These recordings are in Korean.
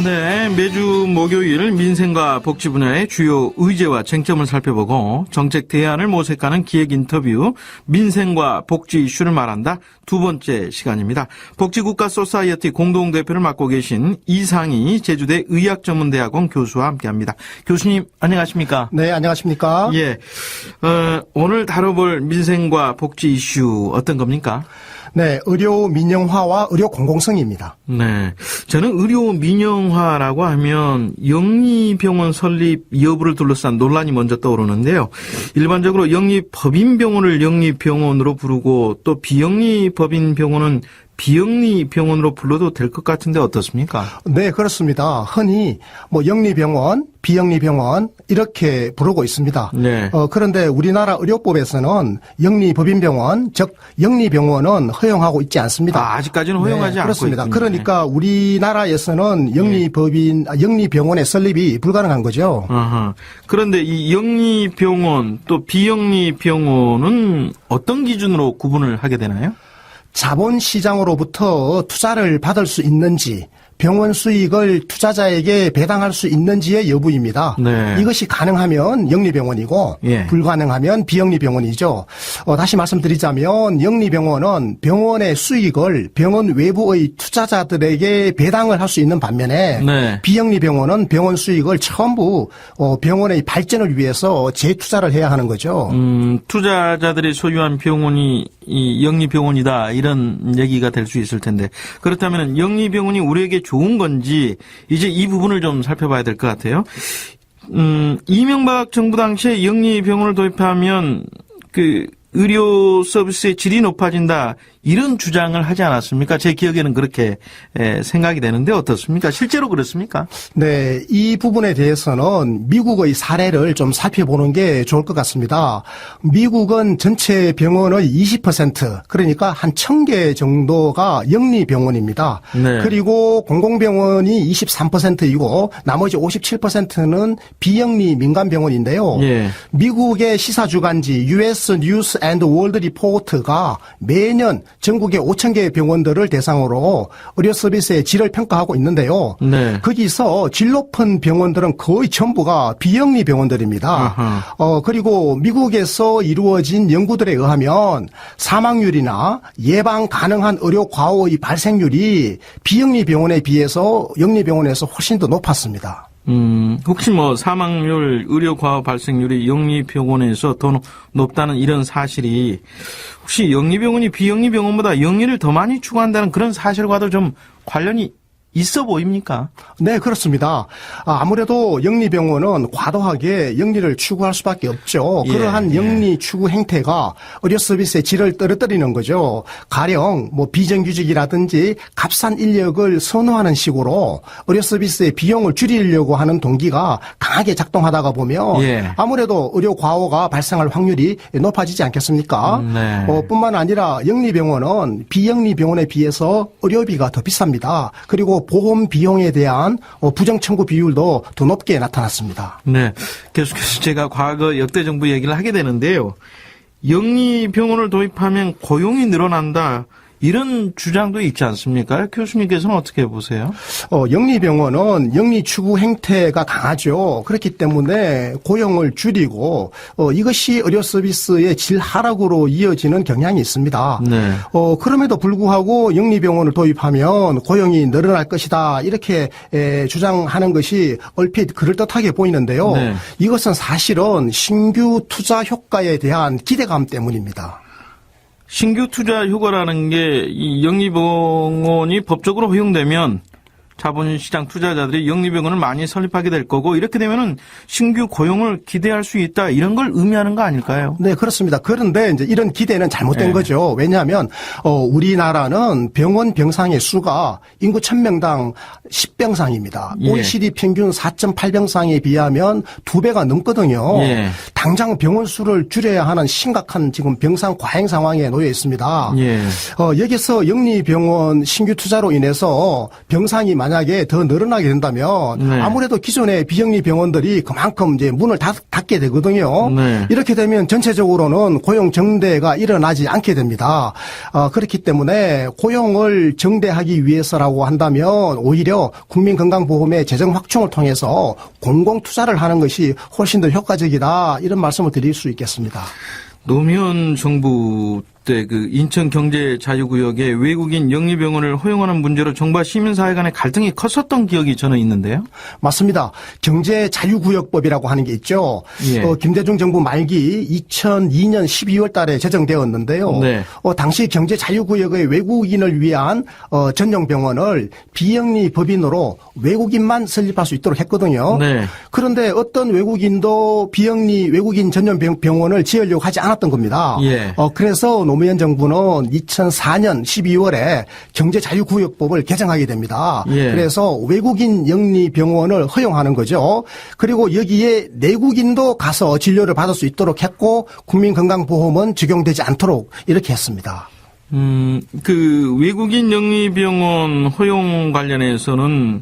네, 매주 목요일 민생과 복지 분야의 주요 의제와 쟁점을 살펴보고 정책 대안을 모색하는 기획 인터뷰 민생과 복지 이슈를 말한다 두 번째 시간입니다. 복지국가 소사이어티 공동대표를 맡고 계신 이상희 제주대 의학전문대학원 교수와 함께합니다. 교수님 안녕하십니까? 네, 안녕하십니까? 예, 오늘 다뤄볼 민생과 복지 이슈 어떤 겁니까? 네, 의료 민영화와 의료 공공성입니다. 네. 저는 의료 민영화라고 하면 영리병원 설립 여부를 둘러싼 논란이 먼저 떠오르는데요. 일반적으로 영리법인병원을 영리병원으로 부르고 또 비영리법인병원은 비영리병원으로 불러도 될 것 같은데 어떻습니까? 네, 그렇습니다. 흔히 영리병원, 비영리병원 이렇게 부르고 있습니다. 네. 그런데 우리나라 의료법에서는 영리법인병원, 즉 영리병원은 허용하고 있지 않습니다. 아직까지는 허용하지 않고 그렇습니다. 있군요. 그러니까 우리나라에서는 영리병원의 설립이 불가능한 거죠. 아하. 그런데 이 영리병원 또 비영리병원은 어떤 기준으로 구분을 하게 되나요? 자본시장으로부터 투자를 받을 수 있는지, 병원 수익을 투자자에게 배당할 수 있는지의 여부입니다. 네. 이것이 가능하면 영리병원이고 예. 불가능하면 비영리병원이죠. 다시 말씀드리자면 영리병원은 병원의 수익을 병원 외부의 투자자들에게 배당을 할 수 있는 반면에 네. 비영리병원은 병원 수익을 전부 병원의 발전을 위해서 재투자를 해야 하는 거죠. 투자자들이 소유한 병원이 이 영리병원이다 이런 얘기가 될 수 있을 텐데 그렇다면 영리병원이 우리에게 좋은 건지 이제 이 부분을 좀 살펴봐야 될 것 같아요. 이명박 정부 당시에 영리병원을 도입하면 그 의료 서비스의 질이 높아진다 이런 주장을 하지 않았습니까? 제 기억에는 그렇게 생각이 되는데 어떻습니까? 실제로 그렇습니까? 네, 이 부분에 대해서는 미국의 사례를 좀 살펴보는 게 좋을 것 같습니다. 미국은 전체 병원의 20% 그러니까 한 1,000개 정도가 영리병원입니다. 네. 그리고 공공병원이 23%이고 나머지 57%는 비영리 민간병원인데요. 예. 미국의 시사주간지 US News and World Report가 매년 전국의 5,000개 병원들을 대상으로 의료 서비스의 질을 평가하고 있는데요. 네. 거기서 질 높은 병원들은 거의 전부가 비영리 병원들입니다. 그리고 미국에서 이루어진 연구들에 의하면 사망률이나 예방 가능한 의료 과오의 발생률이 비영리 병원에 비해서 영리 병원에서 훨씬 더 높았습니다. 혹시 사망률, 의료 과호 발생률이 영리병원에서 더 높다는 이런 사실이 혹시 영리병원이 비영리병원보다 영리를 더 많이 추구한다는 그런 사실과도 좀 관련이 있어 보입니까? 네, 그렇습니다. 아무래도 영리병원은 과도하게 영리를 추구할 수밖에 없죠. 예, 그러한 영리 추구 행태가 의료 서비스의 질을 떨어뜨리는 거죠. 가령 비정규직이라든지 값싼 인력을 선호하는 식으로 의료 서비스의 비용을 줄이려고 하는 동기가 강하게 작동하다가 보면 예. 아무래도 의료 과오가 발생할 확률이 높아지지 않겠습니까? 네. 뿐만 아니라 영리병원은 비영리병원에 비해서 의료비가 더 비쌉니다. 그리고 보험 비용에 대한 부정 청구 비율도 더 높게 나타났습니다. 네. 계속해서 제가 과거 역대 정부 얘기를 하게 되는데요. 영리병원을 도입하면 고용이 늘어난다. 이런 주장도 있지 않습니까? 교수님께서는 어떻게 보세요? 영리병원은 영리 추구 행태가 강하죠. 그렇기 때문에 고용을 줄이고 이것이 의료 서비스의 질 하락으로 이어지는 경향이 있습니다. 네. 그럼에도 불구하고 영리병원을 도입하면 고용이 늘어날 것이다. 이렇게 주장하는 것이 얼핏 그럴듯하게 보이는데요. 네. 이것은 사실은 신규 투자 효과에 대한 기대감 때문입니다. 신규 투자 효과라는 게 이 영리병원이 법적으로 허용되면 자본시장 투자자들이 영리병원을 많이 설립하게 될 거고 이렇게 되면은 신규 고용을 기대할 수 있다 이런 걸 의미하는 거 아닐까요? 네, 그렇습니다. 그런데 이제 이런 기대는 잘못된 네. 거죠. 왜냐하면 우리나라는 병원 병상의 수가 인구 1,000명당 10병상입니다. 예. OECD 평균 4.8병상에 비하면 2배가 넘거든요. 예. 당장 병원 수를 줄여야 하는 심각한 지금 병상 과잉 상황에 놓여 있습니다. 예. 여기서 영리병원 신규 투자로 인해서 병상이 만약에 더 늘어나게 된다면 네. 아무래도 기존의 비영리 병원들이 그만큼 이제 문을 닫게 되거든요. 네. 이렇게 되면 전체적으로는 고용 정대가 일어나지 않게 됩니다. 그렇기 때문에 고용을 정대하기 위해서라고 한다면 오히려 국민건강보험의 재정 확충을 통해서 공공 투자를 하는 것이 훨씬 더 효과적이다 이런 말씀을 드릴 수 있겠습니다. 노무현 정부 때 그 인천 경제 자유구역에 외국인 영리병원을 허용하는 문제로 정부와 시민사회 간의 갈등이 컸었던 기억이 저는 있는데요. 맞습니다. 경제 자유구역법이라고 하는 게 있죠. 예. 김대중 정부 말기 2002년 12월 달에 제정되었는데요. 네. 당시 경제 자유구역의 외국인을 위한 전용 병원을 비영리 법인으로 외국인만 설립할 수 있도록 했거든요. 네. 그런데 어떤 외국인도 비영리 외국인 전용 병원을 지으려고 하지 않았던 겁니다. 예. 그래서 노무현 정부는 2004년 12월에 경제자유구역법을 개정하게 됩니다. 예. 그래서 외국인 영리병원을 허용하는 거죠. 그리고 여기에 내국인도 가서 진료를 받을 수 있도록 했고 국민건강보험은 적용되지 않도록 이렇게 했습니다. 그 외국인 영리병원 허용 관련해서는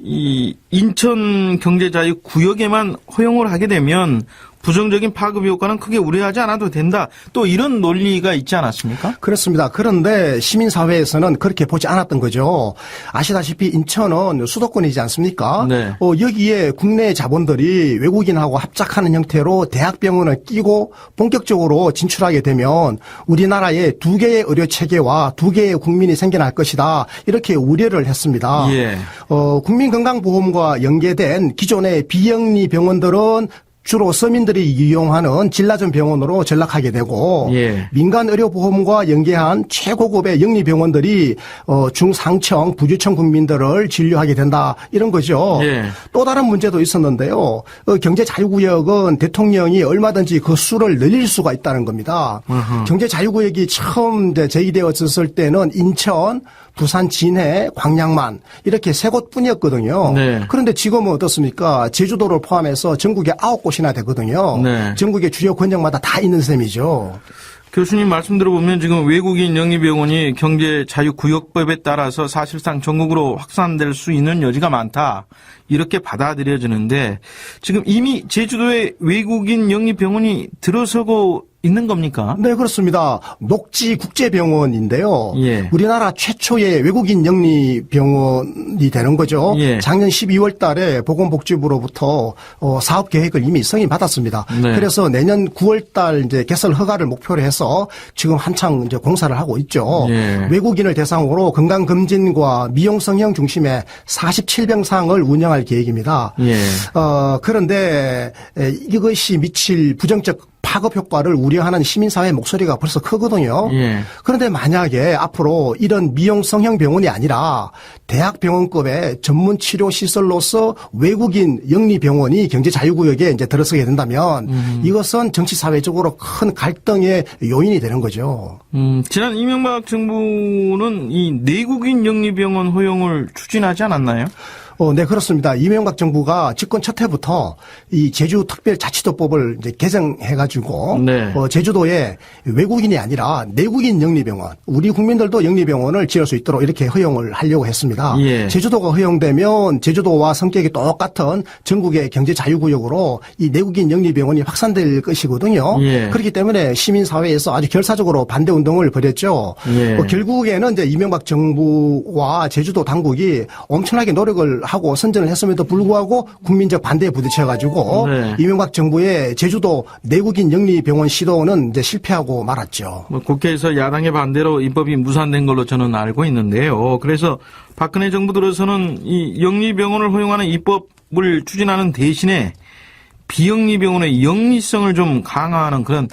이 인천 경제자유구역에만 허용을 하게 되면 부정적인 파급 효과는 크게 우려하지 않아도 된다. 또 이런 논리가 있지 않았습니까? 그렇습니다. 그런데 시민사회에서는 그렇게 보지 않았던 거죠. 아시다시피 인천은 수도권이지 않습니까? 네. 여기에 국내 자본들이 외국인하고 합작하는 형태로 대학병원을 끼고 본격적으로 진출하게 되면 우리나라에 2개의 의료체계와 2개의 국민이 생겨날 것이다. 이렇게 우려를 했습니다. 예. 국민건강보험과 연계된 기존의 비영리 병원들은 주로 서민들이 이용하는 진라전 병원으로 전락하게 되고 예. 민간 의료보험과 연계한 최고급의 영리병원들이 중상층 부주층 국민들을 진료하게 된다 이런 거죠. 예. 또 다른 문제도 있었는데요. 경제자유구역은 대통령이 얼마든지 그 수를 늘릴 수가 있다는 겁니다. 경제자유구역이 처음 이제 제기되었을 때는 인천, 부산, 진해, 광양만 이렇게 3곳뿐이었거든요. 네. 그런데 지금은 어떻습니까? 제주도를 포함해서 전국에 9곳이나 되거든요. 네. 전국의 주요 권역마다 다 있는 셈이죠. 교수님 말씀 들어보면 지금 외국인 영리병원이 경제자유구역법에 따라서 사실상 전국으로 확산될 수 있는 여지가 많다. 이렇게 받아들여지는데 지금 이미 제주도에 외국인 영리병원이 들어서고 있는 겁니까? 네, 그렇습니다. 녹지 국제병원인데요. 예. 우리나라 최초의 외국인 영리병원이 되는 거죠. 예. 작년 12월 달에 보건복지부로부터 사업 계획을 이미 승인받았습니다. 네. 그래서 내년 9월 달 이제 개설 허가를 목표로 해서 지금 한창 이제 공사를 하고 있죠. 예. 외국인을 대상으로 건강검진과 미용 성형 중심의 47병상을 운영할 계획입니다. 예. 그런데 이것이 미칠 부정적 파급 효과를 우려하는 시민사회 목소리가 벌써 크거든요. 예. 그런데 만약에 앞으로 이런 미용 성형 병원이 아니라 대학병원급의 전문 치료 시설로서 외국인 영리병원이 경제자유구역에 이제 들어서게 된다면 이것은 정치사회적으로 큰 갈등의 요인이 되는 거죠. 지난 이명박 정부는 이 내국인 영리병원 허용을 추진하지 않았나요? 네, 그렇습니다. 이명박 정부가 집권 첫 해부터 이 제주특별자치도법을 이제 개정해가지고, 네. 제주도에 외국인이 아니라 내국인 영리병원, 우리 국민들도 영리병원을 지을 수 있도록 이렇게 허용을 하려고 했습니다. 예. 제주도가 허용되면 제주도와 성격이 똑같은 전국의 경제자유구역으로 이 내국인 영리병원이 확산될 것이거든요. 예. 그렇기 때문에 시민사회에서 아주 결사적으로 반대운동을 벌였죠. 예. 결국에는 이제 이명박 정부와 제주도 당국이 엄청나게 노력을 하고 선전을 했음에도 불구하고 국민적 반대에 부딪혀가지고 네. 이명박 정부의 제주도 내국인 영리병원 시도는 이제 실패하고 말았죠. 국회에서 야당의 반대로 입법이 무산된 걸로 저는 알고 있는데요. 그래서 박근혜 정부 들어서는 이 영리병원을 허용하는 입법을 추진하는 대신에 비영리병원의 영리성을 좀 강화하는 그런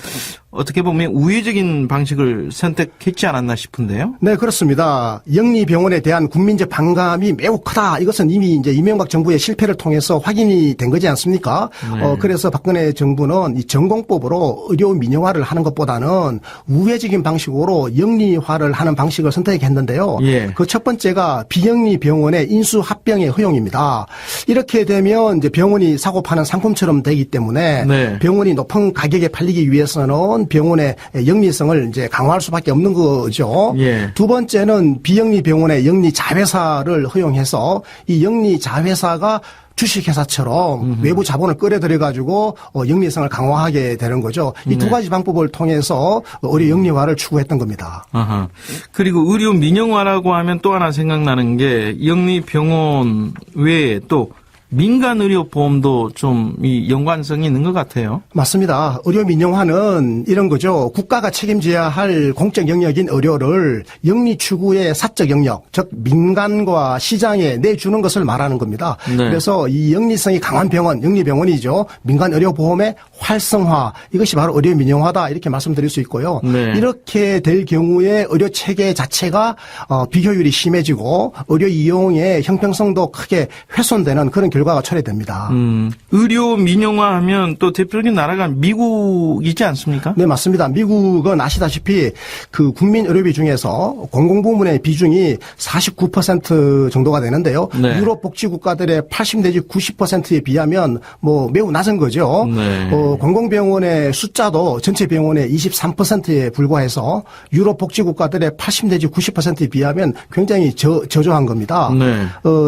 어떻게 보면 우회적인 방식을 선택했지 않았나 싶은데요. 네, 그렇습니다. 영리병원에 대한 국민적 반감이 매우 크다. 이것은 이미 이제 이명박 정부의 실패를 통해서 확인이 된 거지 않습니까? 네. 그래서 박근혜 정부는 이 전공법으로 의료 민영화를 하는 것보다는 우회적인 방식으로 영리화를 하는 방식을 선택했는데요. 예. 그 첫 번째가 비영리병원의 인수합병의 허용입니다. 이렇게 되면 이제 병원이 사고 파는 상품처럼 되기 때문에 네. 병원이 높은 가격에 팔리기 위해서는 모든 병원의 영리성을 이제 강화할 수밖에 없는 거죠. 예. 두 번째는 비영리 병원의 영리 자회사를 허용해서 이 영리 자회사가 주식회사처럼 외부 자본을 끌어들여 가지고 영리성을 강화하게 되는 거죠. 이 두 가지 방법을 통해서 의료 영리화를 추구했던 겁니다. 아하. 그리고 의료 민영화라고 하면 또 하나 생각나는 게 영리병원 외에 또 민간 의료 보험도 좀 이 연관성이 있는 것 같아요. 맞습니다. 의료 민영화는 이런 거죠. 국가가 책임져야 할 공적 영역인 의료를 영리 추구의 사적 영역, 즉 민간과 시장에 내주는 것을 말하는 겁니다. 네. 그래서 이 영리성이 강한 병원, 영리병원이죠. 민간 의료 보험의 활성화, 이것이 바로 의료 민영화다 이렇게 말씀드릴 수 있고요. 네. 이렇게 될 경우에 의료 체계 자체가 비효율이 심해지고 의료 이용의 형평성도 크게 훼손되는 그런 결과가 초래됩니다. 의료 민영화하면 또 대표적인 나라가 미국이지 않습니까? 네, 맞습니다. 미국은 아시다시피 그 국민 의료비 중에서 공공부문의 비중이 49% 정도가 되는데요. 네. 유럽 복지 국가들의 80 내지 90%에 비하면 뭐 매우 낮은 거죠. 네. 공공병원의 숫자도 전체 병원의 23%에 불과해서 유럽 복지 국가들의 80 내지 90%에 비하면 굉장히 저조한 겁니다. 네.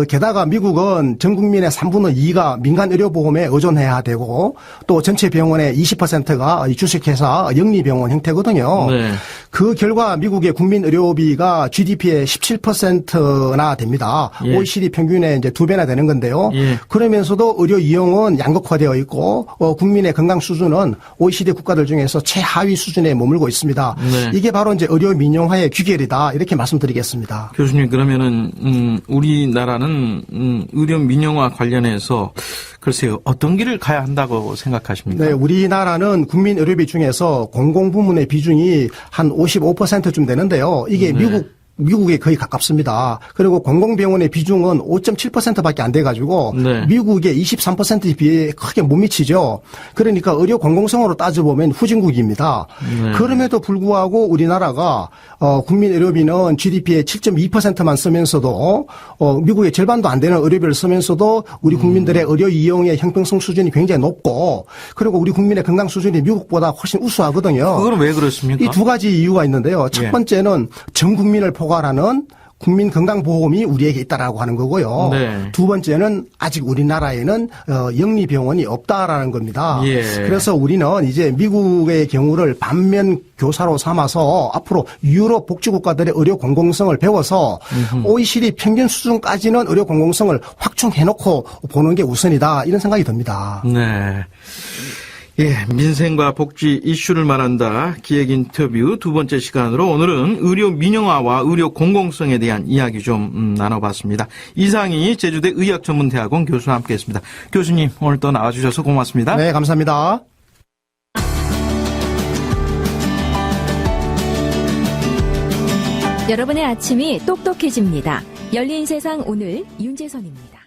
게다가 미국은 전 국민의 3분의 2가 민간 의료보험에 의존해야 되고 또 전체 병원의 20%가 주식회사 영리병원 형태거든요. 네. 그 결과 미국의 국민 의료비가 GDP의 17%나 됩니다. 예. OECD 평균의 이제 2배나 되는 건데요. 예. 그러면서도 의료 이용은 양극화되어 있고 국민의 건강 수준은 OECD 국가들 중에서 최하위 수준에 머물고 있습니다. 네. 이게 바로 이제 의료 민영화의 귀결이다 이렇게 말씀드리겠습니다. 교수님, 그러면은 우리나라는 의료 민영화 관련해서 글쎄요, 어떤 길을 가야 한다고 생각하십니까? 네, 우리나라는 국민 의료비 중에서 공공부문의 비중이 한 55%쯤 되는데요. 이게 미국에 거의 가깝습니다. 그리고 공공병원의 비중은 5.7%밖에 안 돼가지고 네. 미국의 23%에 비해 크게 못 미치죠. 그러니까 의료 공공성으로 따져보면 후진국입니다. 네. 그럼에도 불구하고 우리나라가 국민 의료비는 GDP의 7.2%만 쓰면서도 미국의 절반도 안 되는 의료비를 쓰면서도 우리 국민들의 의료 이용의 형평성 수준이 굉장히 높고 그리고 우리 국민의 건강 수준이 미국보다 훨씬 우수하거든요. 그건 왜 그렇습니까? 이 두 가지 이유가 있는데요. 첫 예. 번째는 전 국민을 포괄하는 국민 건강보험이 우리에게 있다라고 하는 거고요. 네. 두 번째는 아직 우리나라에는 영리병원이 없다라는 겁니다. 예. 그래서 우리는 이제 미국의 경우를 반면 교사로 삼아서 앞으로 유럽 복지국가들의 의료 공공성을 배워서 OECD 평균 수준까지는 의료 공공성을 확충해놓고 보는 게 우선이다 이런 생각이 듭니다. 네. 예, 민생과 복지 이슈를 말한다. 기획 인터뷰 두 번째 시간으로 오늘은 의료 민영화와 의료 공공성에 대한 이야기 좀 나눠봤습니다. 이상희 제주대 의학전문대학원 교수와 함께했습니다. 교수님, 오늘 또 나와주셔서 고맙습니다. 네, 감사합니다. 여러분의 아침이 똑똑해집니다. 열린 세상 오늘 윤재선입니다.